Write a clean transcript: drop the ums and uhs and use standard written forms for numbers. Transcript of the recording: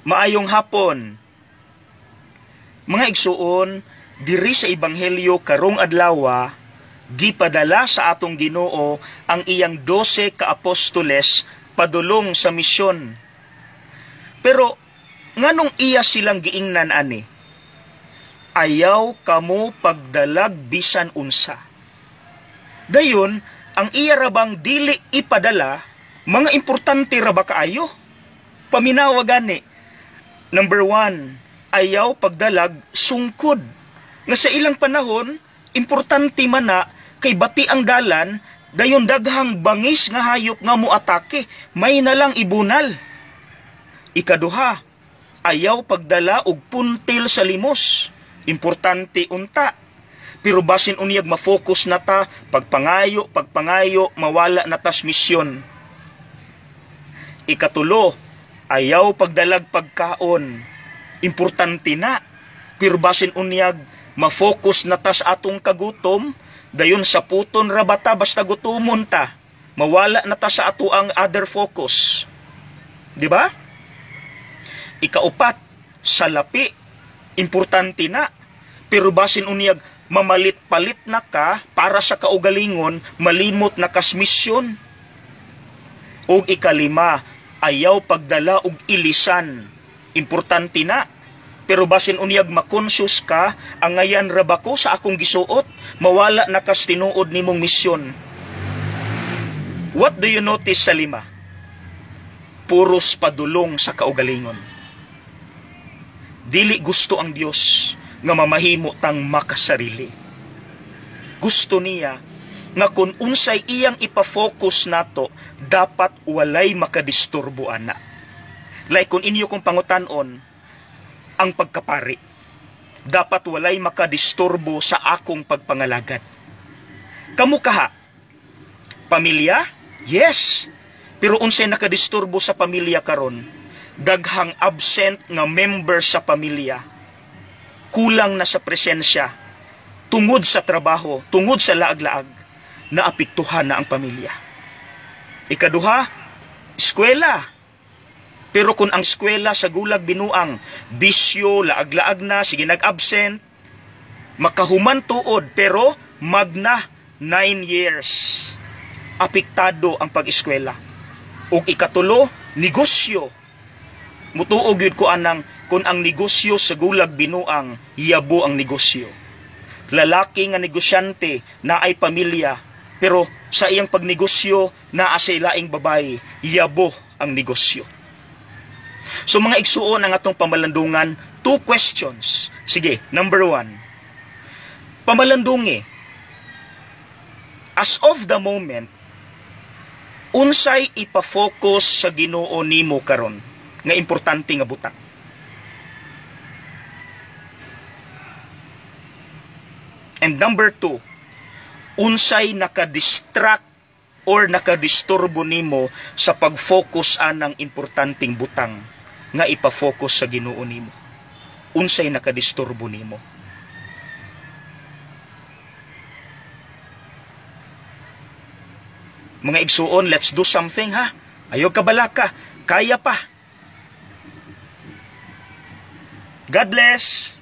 Maayong hapon. Mga igsuon, diri sa Ebanghelyo karong adlaw, gipadala sa atong Ginoo ang iyang 12 ka apostoles padulong sa misyon. Pero nganong iya silang giingnan ani? Ayaw kamo pagdalag bisan unsa. Dayon, ang iya rabang dili ipadala, mga importante ra ba kaayo? Paminawa gani. Number 1, ayaw pagdalag sungkod. Nga sa ilang panahon, importante man na kay bati ang dalan, dayon daghang bangis nga hayop nga moatake, may nalang ibunal. Ikaduha, ayaw pagdala og puntil sa limos. Importante unta. Pero basin unyag ma-focus na ta, pagpangayo, mawala na tas misyon. Ikatulo, ayaw pagdalag pagkaon. Importante na. Pero basin unyag, ma-focus na ta sa atong kagutom, dayon sa puton rabata basta gutumon ta. Mawala na ta sa ato ang other focus. Di ba? Ikaupat, salapi. Importante na. Pero basin unyag, mamalit-palit na ka para sa kaugalingon, malimot na kasmisyon. O ikalima, ayaw pagdala og ilisan. Importante na. Pero basin unyag makonsyos ka, ang ngayan rabako sa akong gisuot, mawala na kas tinuod nimong misyon. What do you notice sa 5? Puros padulong sa kaugalingon. Dili gusto ang Dios nga mamahimo tang makasarili. Gusto niya nga kung unsay iyang ipafocus nato, dapat walay makadisturbo ana. Like kung inyo kong pangutanon, ang pagkapari, dapat walay makadisturbo sa akong pagpangalagad. Kamu kaha? Pamilya? Yes. Pero unsay nakadisturbo sa pamilya karon? Daghang absent nga member sa pamilya. Kulang na sa presensya, tungod sa trabaho, tungod sa laag-laag, naapektuhan na ang pamilya. Ikaduha, eskwela. Pero kung ang eskwela sa gulag binuang, bisyo, laag-laag na, sige nag-absent, makahuman tuod, pero magna 9 years. Apektado ang pag-eskwela. O ikatulo, negosyo. Mutuog yun ko anang kung ang negosyo sa gulag binuang, yabo ang negosyo. Lalaki nga negosyante na ay pamilya, pero sa iyang pagnegosyo na sa ilaing babae, yabo ang negosyo. So mga igsuon ang atong pamalandungan, 2 questions. Sige, number 1. Pamalandungi. As of the moment, unsay ipa-focus sa Ginoo nimo karon nga importante nga butang? And number 2, unsay nakadistract or nakadisturbo nimo sa pag-focus anang importanteng butang nga ipa-focus sa Ginoo nimo? Unsay nakadisturbo nimo? Mga igsuon, let's do something ha. Ayaw ka balaka, kaya pa. God bless.